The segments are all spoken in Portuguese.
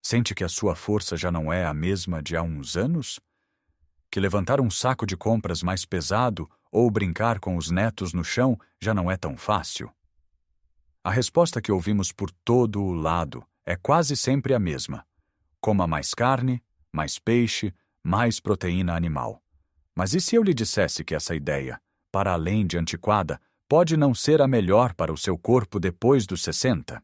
Sente que a sua força já não é a mesma de há uns anos? Que levantar um saco de compras mais pesado ou brincar com os netos no chão já não é tão fácil? A resposta que ouvimos por todo o lado é quase sempre a mesma. Coma mais carne, mais peixe, mais proteína animal. Mas e se eu lhe dissesse que essa ideia, para além de antiquada, pode não ser a melhor para o seu corpo depois dos 60?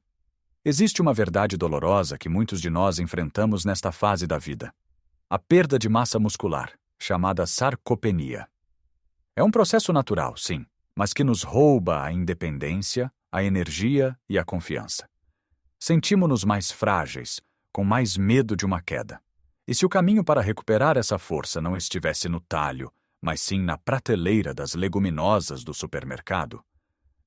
Existe uma verdade dolorosa que muitos de nós enfrentamos nesta fase da vida: a perda de massa muscular, chamada sarcopenia. É um processo natural, sim, mas que nos rouba a independência, a energia e a confiança. Sentimos-nos mais frágeis, com mais medo de uma queda. E se o caminho para recuperar essa força não estivesse no talho, mas sim na prateleira das leguminosas do supermercado?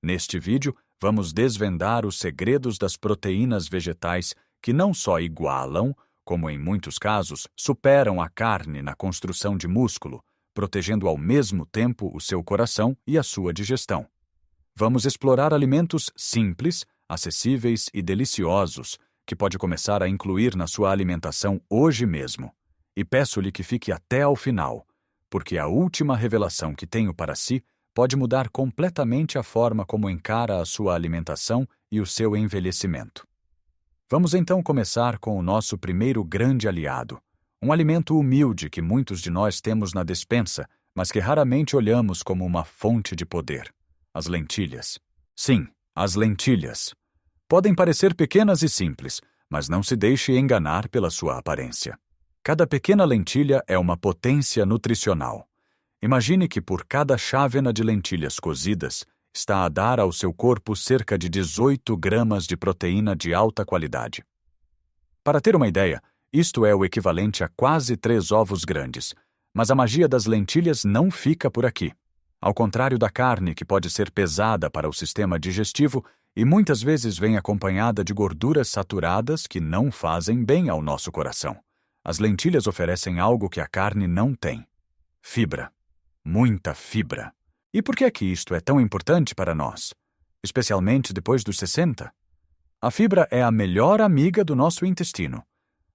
Neste vídeo, vamos desvendar os segredos das proteínas vegetais que não só igualam, como em muitos casos, superam a carne na construção de músculo, protegendo ao mesmo tempo o seu coração e a sua digestão. Vamos explorar alimentos simples, acessíveis e deliciosos que pode começar a incluir na sua alimentação hoje mesmo. E peço-lhe que fique até ao final, porque a última revelação que tenho para si pode mudar completamente a forma como encara a sua alimentação e o seu envelhecimento. Vamos então começar com o nosso primeiro grande aliado, um alimento humilde que muitos de nós temos na despensa, mas que raramente olhamos como uma fonte de poder: as lentilhas. Sim, as lentilhas. Podem parecer pequenas e simples, mas não se deixe enganar pela sua aparência. Cada pequena lentilha é uma potência nutricional. Imagine que por cada chávena de lentilhas cozidas, está a dar ao seu corpo cerca de 18 gramas de proteína de alta qualidade. Para ter uma ideia, isto é o equivalente a quase 3 ovos grandes, mas a magia das lentilhas não fica por aqui. Ao contrário da carne, que pode ser pesada para o sistema digestivo e muitas vezes vem acompanhada de gorduras saturadas que não fazem bem ao nosso coração, as lentilhas oferecem algo que a carne não tem: fibra. Muita fibra. E por que é que isto é tão importante para nós, especialmente depois dos 60? A fibra é a melhor amiga do nosso intestino.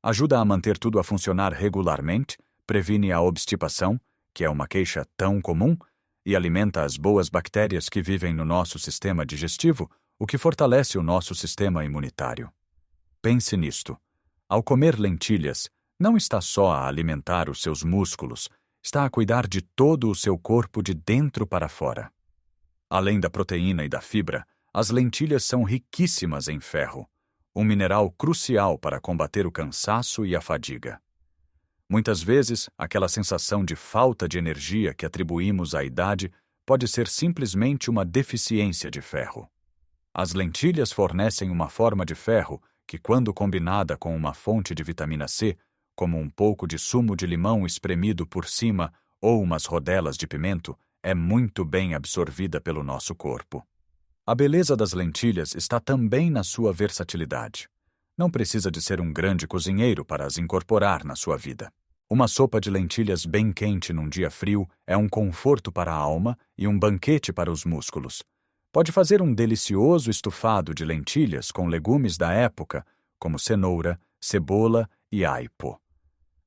Ajuda a manter tudo a funcionar regularmente, previne a obstipação, que é uma queixa tão comum, e alimenta as boas bactérias que vivem no nosso sistema digestivo, o que fortalece o nosso sistema imunitário. Pense nisto. Ao comer lentilhas, não está só a alimentar os seus músculos, está a cuidar de todo o seu corpo de dentro para fora. Além da proteína e da fibra, as lentilhas são riquíssimas em ferro, um mineral crucial para combater o cansaço e a fadiga. Muitas vezes, aquela sensação de falta de energia que atribuímos à idade pode ser simplesmente uma deficiência de ferro. As lentilhas fornecem uma forma de ferro que, quando combinada com uma fonte de vitamina C, como um pouco de sumo de limão espremido por cima ou umas rodelas de pimento, é muito bem absorvida pelo nosso corpo. A beleza das lentilhas está também na sua versatilidade. Não precisa de ser um grande cozinheiro para as incorporar na sua vida. Uma sopa de lentilhas bem quente num dia frio é um conforto para a alma e um banquete para os músculos. Pode fazer um delicioso estufado de lentilhas com legumes da época, como cenoura, cebola e aipo.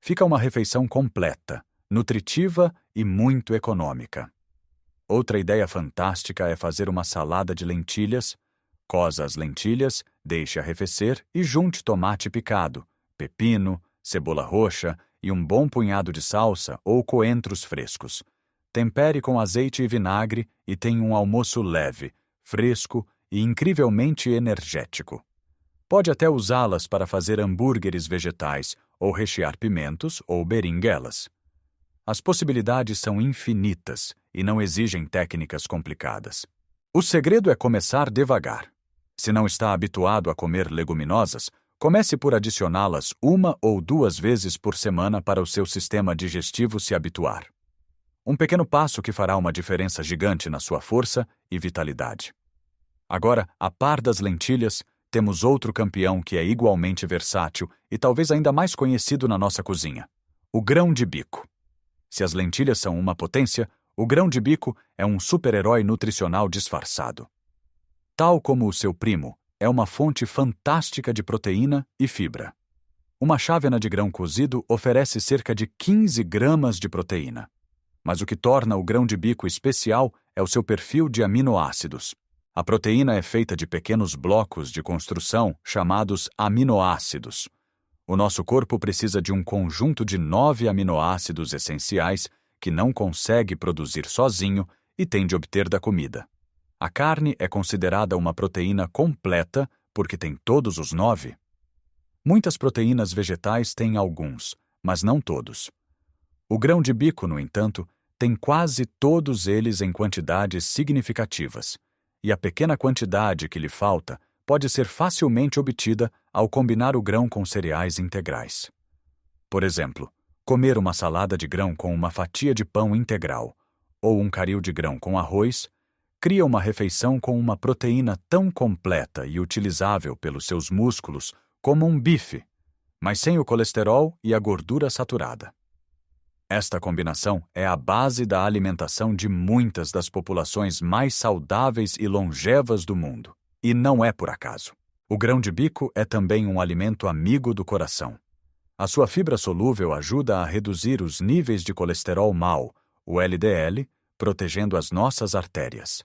Fica uma refeição completa, nutritiva e muito econômica. Outra ideia fantástica é fazer uma salada de lentilhas. Coza as lentilhas, deixe arrefecer e junte tomate picado, pepino, cebola roxa e um bom punhado de salsa ou coentros frescos. Tempere com azeite e vinagre e tenha um almoço leve, fresco e incrivelmente energético. Pode até usá-las para fazer hambúrgueres vegetais ou rechear pimentos ou beringuelas. As possibilidades são infinitas e não exigem técnicas complicadas. O segredo é começar devagar. Se não está habituado a comer leguminosas, comece por adicioná-las 1 ou 2 vezes por semana para o seu sistema digestivo se habituar. Um pequeno passo que fará uma diferença gigante na sua força e vitalidade. Agora, a par das lentilhas, temos outro campeão que é igualmente versátil e talvez ainda mais conhecido na nossa cozinha: o grão de bico. Se as lentilhas são uma potência, o grão de bico é um super-herói nutricional disfarçado. Tal como o seu primo, é uma fonte fantástica de proteína e fibra. Uma chávena de grão cozido oferece cerca de 15 gramas de proteína. Mas o que torna o grão de bico especial é o seu perfil de aminoácidos. A proteína é feita de pequenos blocos de construção chamados aminoácidos. O nosso corpo precisa de um conjunto de 9 aminoácidos essenciais que não consegue produzir sozinho e tem de obter da comida. A carne é considerada uma proteína completa porque tem todos os 9. Muitas proteínas vegetais têm alguns, mas não todos. O grão de bico, no entanto, tem quase todos eles em quantidades significativas, e a pequena quantidade que lhe falta pode ser facilmente obtida ao combinar o grão com cereais integrais. Por exemplo, comer uma salada de grão com uma fatia de pão integral ou um caril de grão com arroz cria uma refeição com uma proteína tão completa e utilizável pelos seus músculos como um bife, mas sem o colesterol e a gordura saturada. Esta combinação é a base da alimentação de muitas das populações mais saudáveis e longevas do mundo. E não é por acaso. O grão de bico é também um alimento amigo do coração. A sua fibra solúvel ajuda a reduzir os níveis de colesterol mau, o LDL, protegendo as nossas artérias.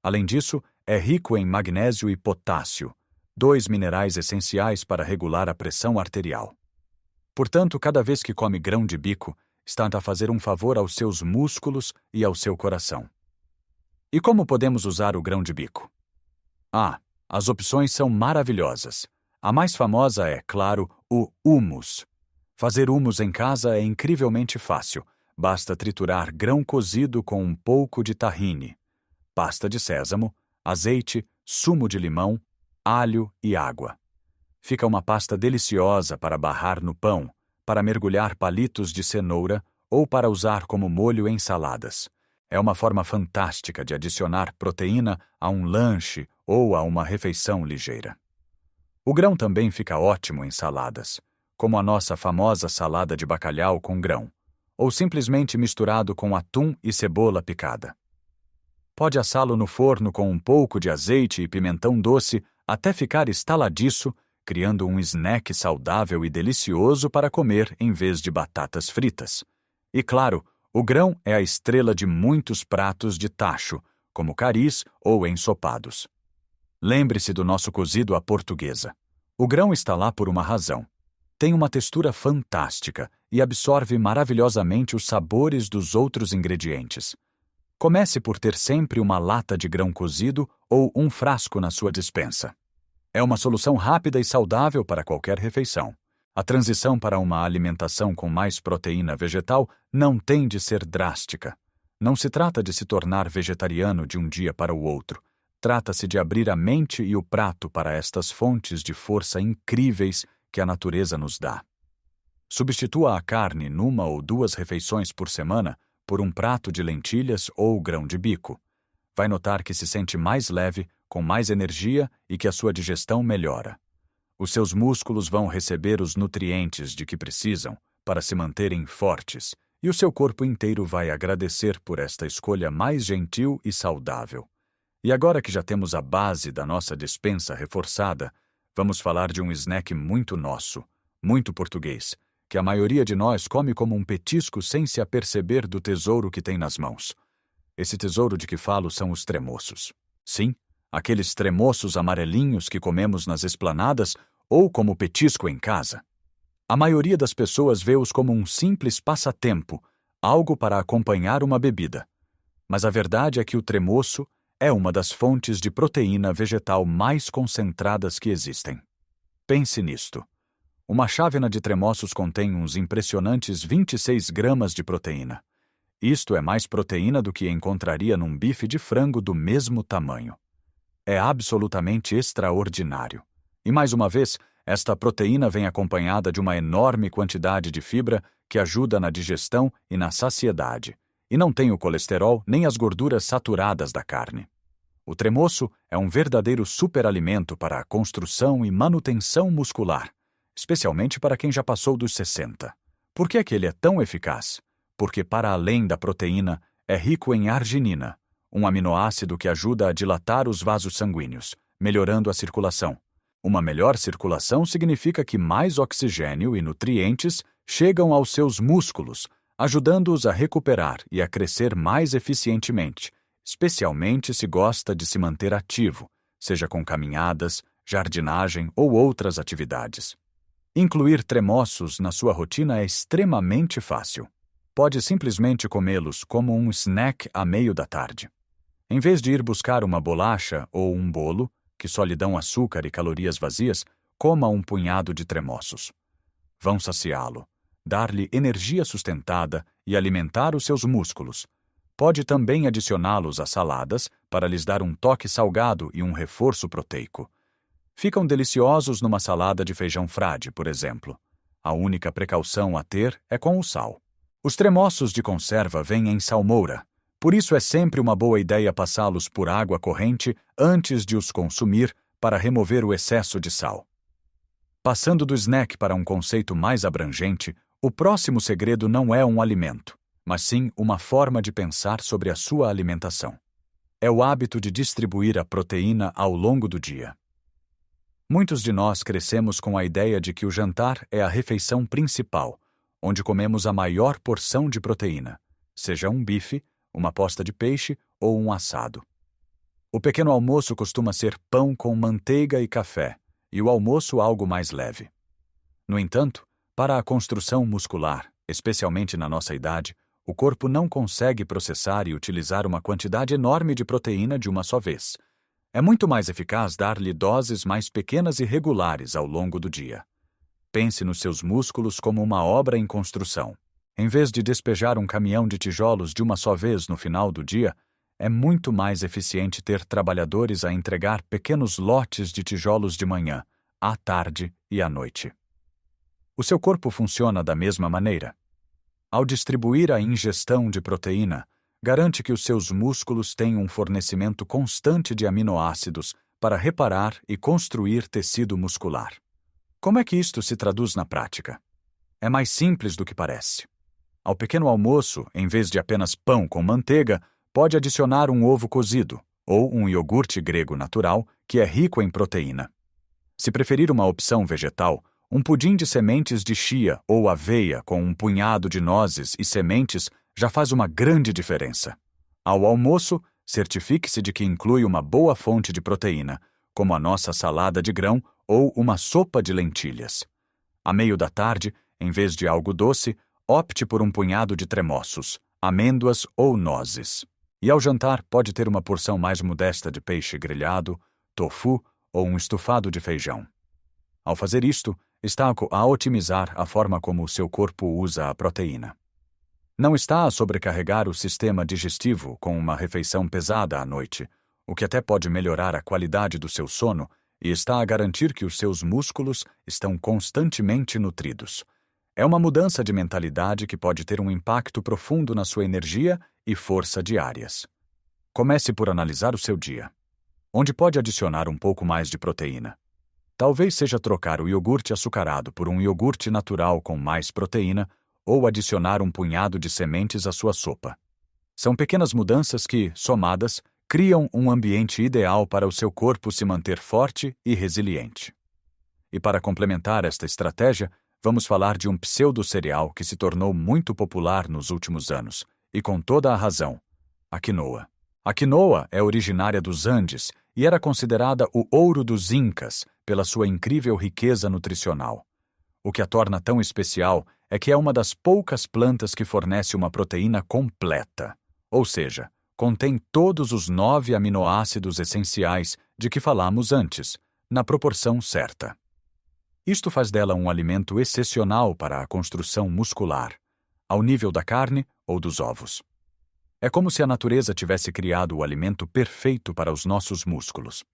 Além disso, é rico em magnésio e potássio, 2 minerais essenciais para regular a pressão arterial. Portanto, cada vez que come grão de bico, está a fazer um favor aos seus músculos e ao seu coração. E como podemos usar o grão de bico? As opções são maravilhosas. A mais famosa é, claro, o hummus. Fazer hummus em casa é incrivelmente fácil. Basta triturar grão cozido com um pouco de tahine, pasta de sésamo, azeite, sumo de limão, alho e água. Fica uma pasta deliciosa para barrar no pão, para mergulhar palitos de cenoura ou para usar como molho em saladas. É uma forma fantástica de adicionar proteína a um lanche ou a uma refeição ligeira. O grão também fica ótimo em saladas, como a nossa famosa salada de bacalhau com grão, ou simplesmente misturado com atum e cebola picada. Pode assá-lo no forno com um pouco de azeite e pimentão doce até ficar estaladiço, criando um snack saudável e delicioso para comer em vez de batatas fritas. E claro, o grão é a estrela de muitos pratos de tacho, como caris ou ensopados. Lembre-se do nosso cozido à portuguesa. O grão está lá por uma razão. Tem uma textura fantástica e absorve maravilhosamente os sabores dos outros ingredientes. Comece por ter sempre uma lata de grão cozido ou um frasco na sua despensa. É uma solução rápida e saudável para qualquer refeição. A transição para uma alimentação com mais proteína vegetal não tem de ser drástica. Não se trata de se tornar vegetariano de um dia para o outro. Trata-se de abrir a mente e o prato para estas fontes de força incríveis que a natureza nos dá. Substitua a carne numa ou 2 refeições por semana por um prato de lentilhas ou grão de bico. Vai notar que se sente mais leve, com mais energia e que a sua digestão melhora. Os seus músculos vão receber os nutrientes de que precisam para se manterem fortes e o seu corpo inteiro vai agradecer por esta escolha mais gentil e saudável. E agora que já temos a base da nossa despensa reforçada, vamos falar de um snack muito nosso, muito português, que a maioria de nós come como um petisco sem se aperceber do tesouro que tem nas mãos. Esse tesouro de que falo são os tremoços. Sim, aqueles tremoços amarelinhos que comemos nas esplanadas ou como petisco em casa. A maioria das pessoas vê-os como um simples passatempo, algo para acompanhar uma bebida. Mas a verdade é que o tremoço é uma das fontes de proteína vegetal mais concentradas que existem. Pense nisto. Uma chávena de tremoços contém uns impressionantes 26 gramas de proteína. Isto é mais proteína do que encontraria num bife de frango do mesmo tamanho. É absolutamente extraordinário. E mais uma vez, esta proteína vem acompanhada de uma enorme quantidade de fibra que ajuda na digestão e na saciedade, e não tem o colesterol nem as gorduras saturadas da carne. O tremoço é um verdadeiro superalimento para a construção e manutenção muscular, especialmente para quem já passou dos 60. Por que é que ele é tão eficaz? Porque, para além da proteína, é rico em arginina, um aminoácido que ajuda a dilatar os vasos sanguíneos, melhorando a circulação. Uma melhor circulação significa que mais oxigênio e nutrientes chegam aos seus músculos, ajudando-os a recuperar e a crescer mais eficientemente, especialmente se gosta de se manter ativo, seja com caminhadas, jardinagem ou outras atividades. Incluir tremoços na sua rotina é extremamente fácil. Pode simplesmente comê-los como um snack a meio da tarde. Em vez de ir buscar uma bolacha ou um bolo, que só lhe dão açúcar e calorias vazias, coma um punhado de tremoços. Vão saciá-lo, dar-lhe energia sustentada e alimentar os seus músculos. Pode também adicioná-los a saladas para lhes dar um toque salgado e um reforço proteico. Ficam deliciosos numa salada de feijão frade, por exemplo. A única precaução a ter é com o sal. Os tremoços de conserva vêm em salmoura, por isso é sempre uma boa ideia passá-los por água corrente antes de os consumir para remover o excesso de sal. Passando do snack para um conceito mais abrangente, o próximo segredo não é um alimento, mas sim uma forma de pensar sobre a sua alimentação. É o hábito de distribuir a proteína ao longo do dia. Muitos de nós crescemos com a ideia de que o jantar é a refeição principal, onde comemos a maior porção de proteína, seja um bife, uma posta de peixe ou um assado. O pequeno almoço costuma ser pão com manteiga e café, e o almoço algo mais leve. No entanto, para a construção muscular, especialmente na nossa idade, o corpo não consegue processar e utilizar uma quantidade enorme de proteína de uma só vez. É muito mais eficaz dar-lhe doses mais pequenas e regulares ao longo do dia. Pense nos seus músculos como uma obra em construção. Em vez de despejar um caminhão de tijolos de uma só vez no final do dia, é muito mais eficiente ter trabalhadores a entregar pequenos lotes de tijolos de manhã, à tarde e à noite. O seu corpo funciona da mesma maneira. Ao distribuir a ingestão de proteína, garante que os seus músculos tenham um fornecimento constante de aminoácidos para reparar e construir tecido muscular. Como é que isto se traduz na prática? É mais simples do que parece. Ao pequeno almoço, em vez de apenas pão com manteiga, pode adicionar um ovo cozido ou um iogurte grego natural, que é rico em proteína. Se preferir uma opção vegetal, um pudim de sementes de chia ou aveia com um punhado de nozes e sementes já faz uma grande diferença. Ao almoço, certifique-se de que inclui uma boa fonte de proteína, como a nossa salada de grão ou uma sopa de lentilhas. A meio da tarde, em vez de algo doce, opte por um punhado de tremoços, amêndoas ou nozes. E ao jantar pode ter uma porção mais modesta de peixe grelhado, tofu ou um estufado de feijão. Ao fazer isto, está a otimizar a forma como o seu corpo usa a proteína. Não está a sobrecarregar o sistema digestivo com uma refeição pesada à noite, o que até pode melhorar a qualidade do seu sono, e está a garantir que os seus músculos estão constantemente nutridos. É uma mudança de mentalidade que pode ter um impacto profundo na sua energia e força diárias. Comece por analisar o seu dia. Onde pode adicionar um pouco mais de proteína? Talvez seja trocar o iogurte açucarado por um iogurte natural com mais proteína ou adicionar um punhado de sementes à sua sopa. São pequenas mudanças que, somadas, criam um ambiente ideal para o seu corpo se manter forte e resiliente. E para complementar esta estratégia, vamos falar de um pseudo-cereal que se tornou muito popular nos últimos anos, e com toda a razão: a quinoa. A quinoa é originária dos Andes e era considerada o ouro dos Incas pela sua incrível riqueza nutricional. O que a torna tão especial é que é uma das poucas plantas que fornece uma proteína completa, ou seja, contém todos os 9 aminoácidos essenciais de que falamos antes, na proporção certa. Isto faz dela um alimento excepcional para a construção muscular, ao nível da carne ou dos ovos. É como se a natureza tivesse criado o alimento perfeito para os nossos músculos.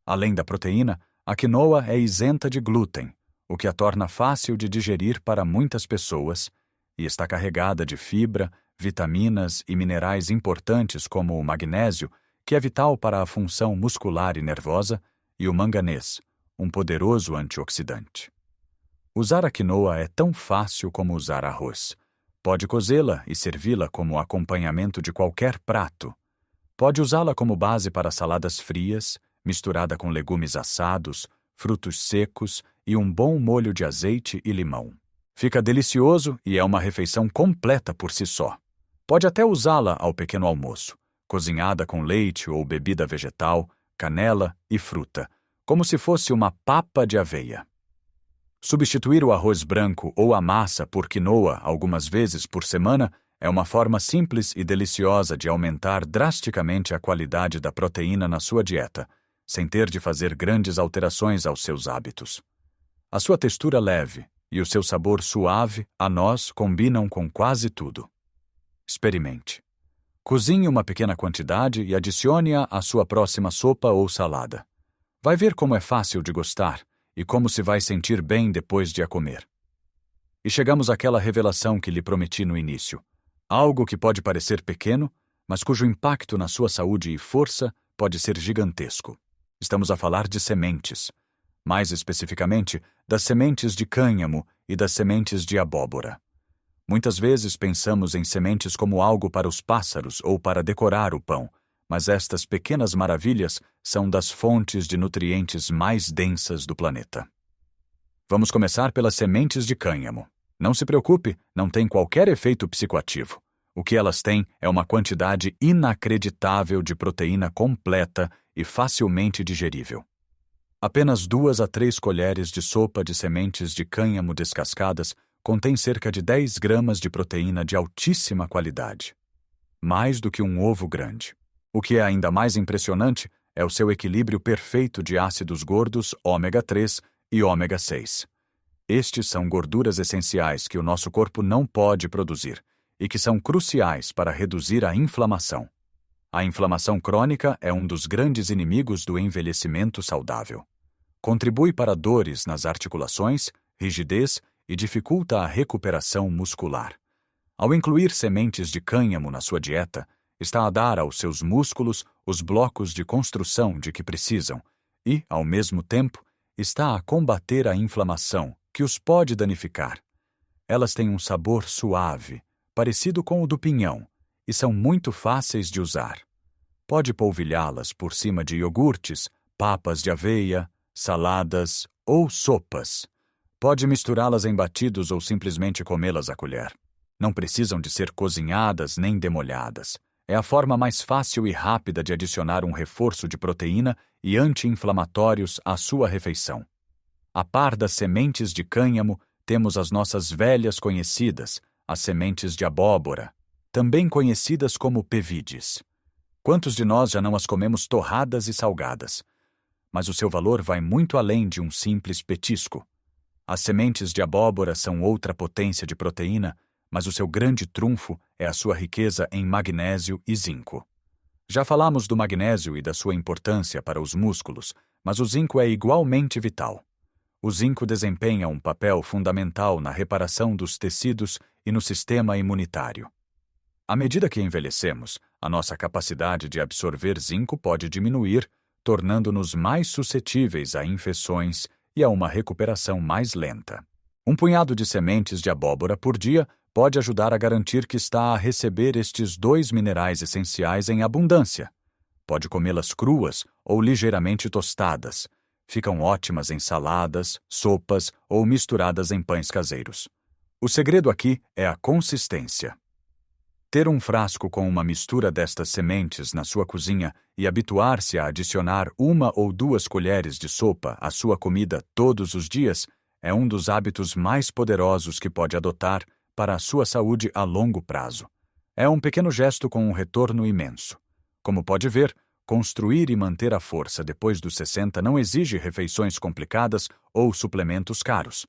Além da proteína, a quinoa é isenta de glúten, o que a torna fácil de digerir para muitas pessoas, e está carregada de fibra, vitaminas e minerais importantes como o magnésio, que é vital para a função muscular e nervosa, e o manganês, um poderoso antioxidante. Usar a quinoa é tão fácil como usar arroz. Pode cozê-la e servi-la como acompanhamento de qualquer prato. Pode usá-la como base para saladas frias, misturada com legumes assados, frutos secos e um bom molho de azeite e limão. Fica delicioso e é uma refeição completa por si só. Pode até usá-la ao pequeno almoço, cozinhada com leite ou bebida vegetal, canela e fruta, como se fosse uma papa de aveia. Substituir o arroz branco ou a massa por quinoa algumas vezes por semana é uma forma simples e deliciosa de aumentar drasticamente a qualidade da proteína na sua dieta, sem ter de fazer grandes alterações aos seus hábitos. A sua textura leve e o seu sabor suave a nós combinam com quase tudo. Experimente. Cozinhe uma pequena quantidade e adicione-a à sua próxima sopa ou salada. Vai ver como é fácil de gostar e como se vai sentir bem depois de a comer. E chegamos àquela revelação que lhe prometi no início. Algo que pode parecer pequeno, mas cujo impacto na sua saúde e força pode ser gigantesco. Estamos a falar de sementes. Mais especificamente, das sementes de cânhamo e das sementes de abóbora. Muitas vezes pensamos em sementes como algo para os pássaros ou para decorar o pão, mas estas pequenas maravilhas são das fontes de nutrientes mais densas do planeta. Vamos começar pelas sementes de cânhamo. Não se preocupe, não tem qualquer efeito psicoativo. O que elas têm é uma quantidade inacreditável de proteína completa e facilmente digerível. Apenas 2 a 3 colheres de sopa de sementes de cânhamo descascadas contém cerca de 10 gramas de proteína de altíssima qualidade. Mais do que um ovo grande. O que é ainda mais impressionante é o seu equilíbrio perfeito de ácidos gordos ômega 3 e ômega 6. Estes são gorduras essenciais que o nosso corpo não pode produzir e que são cruciais para reduzir a inflamação. A inflamação crônica é um dos grandes inimigos do envelhecimento saudável. Contribui para dores nas articulações, rigidez e dificulta a recuperação muscular. Ao incluir sementes de cânhamo na sua dieta, está a dar aos seus músculos os blocos de construção de que precisam e, ao mesmo tempo, está a combater a inflamação, que os pode danificar. Elas têm um sabor suave, parecido com o do pinhão, e são muito fáceis de usar. Pode polvilhá-las por cima de iogurtes, papas de aveia, saladas ou sopas. Pode misturá-las em batidos ou simplesmente comê-las à colher. Não precisam de ser cozinhadas nem demolhadas. É a forma mais fácil e rápida de adicionar um reforço de proteína e anti-inflamatórios à sua refeição. A par das sementes de cânhamo, temos as nossas velhas conhecidas, as sementes de abóbora, também conhecidas como pevides. Quantos de nós já não as comemos torradas e salgadas? Mas o seu valor vai muito além de um simples petisco. As sementes de abóbora são outra potência de proteína, mas o seu grande trunfo é a sua riqueza em magnésio e zinco. Já falamos do magnésio e da sua importância para os músculos, mas o zinco é igualmente vital. O zinco desempenha um papel fundamental na reparação dos tecidos e no sistema imunitário. À medida que envelhecemos, a nossa capacidade de absorver zinco pode diminuir, tornando-nos mais suscetíveis a infecções e a uma recuperação mais lenta. Um punhado de sementes de abóbora por dia pode ajudar a garantir que está a receber estes 2 minerais essenciais em abundância. Pode comê-las cruas ou ligeiramente tostadas. Ficam ótimas em saladas, sopas ou misturadas em pães caseiros. O segredo aqui é a consistência. Ter um frasco com uma mistura destas sementes na sua cozinha e habituar-se a adicionar 1 ou 2 colheres de sopa à sua comida todos os dias é um dos hábitos mais poderosos que pode adotar para a sua saúde a longo prazo. É um pequeno gesto com um retorno imenso. Como pode ver, construir e manter a força depois dos 60 não exige refeições complicadas ou suplementos caros.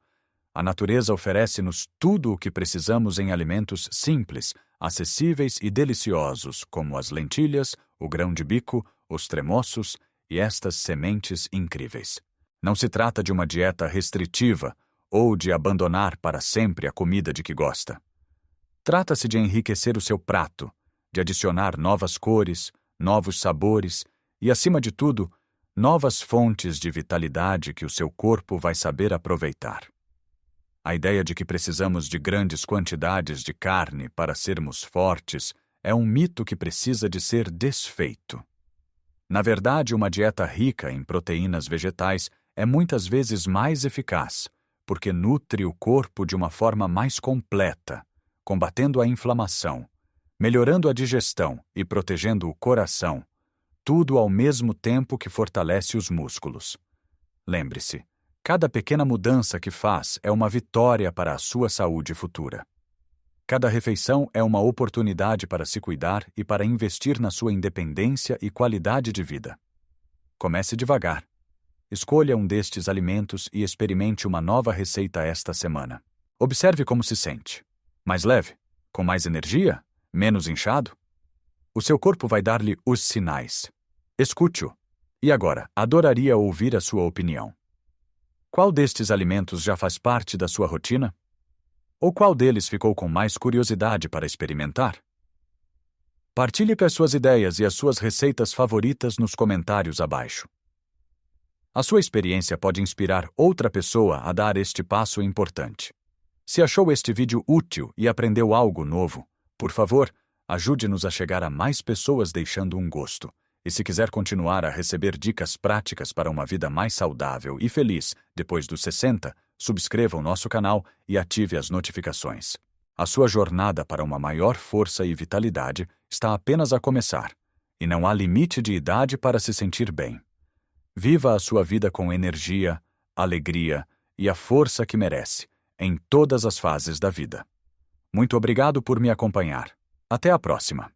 A natureza oferece-nos tudo o que precisamos em alimentos simples, acessíveis e deliciosos, como as lentilhas, o grão de bico, os tremoços e estas sementes incríveis. Não se trata de uma dieta restritiva ou de abandonar para sempre a comida de que gosta. Trata-se de enriquecer o seu prato, de adicionar novas cores, novos sabores e, acima de tudo, novas fontes de vitalidade que o seu corpo vai saber aproveitar. A ideia de que precisamos de grandes quantidades de carne para sermos fortes é um mito que precisa de ser desfeito. Na verdade, uma dieta rica em proteínas vegetais é muitas vezes mais eficaz, porque nutre o corpo de uma forma mais completa, combatendo a inflamação, melhorando a digestão e protegendo o coração, tudo ao mesmo tempo que fortalece os músculos. Lembre-se, cada pequena mudança que faz é uma vitória para a sua saúde futura. Cada refeição é uma oportunidade para se cuidar e para investir na sua independência e qualidade de vida. Comece devagar. Escolha um destes alimentos e experimente uma nova receita esta semana. Observe como se sente. Mais leve? Com mais energia? Menos inchado? O seu corpo vai dar-lhe os sinais. Escute-o. E agora, adoraria ouvir a sua opinião. Qual destes alimentos já faz parte da sua rotina? Ou qual deles ficou com mais curiosidade para experimentar? Partilhe as suas ideias e as suas receitas favoritas nos comentários abaixo. A sua experiência pode inspirar outra pessoa a dar este passo importante. Se achou este vídeo útil e aprendeu algo novo, por favor, ajude-nos a chegar a mais pessoas deixando um gosto. E se quiser continuar a receber dicas práticas para uma vida mais saudável e feliz depois dos 60, subscreva o nosso canal e ative as notificações. A sua jornada para uma maior força e vitalidade está apenas a começar, e não há limite de idade para se sentir bem. Viva a sua vida com energia, alegria e a força que merece, em todas as fases da vida. Muito obrigado por me acompanhar. Até a próxima!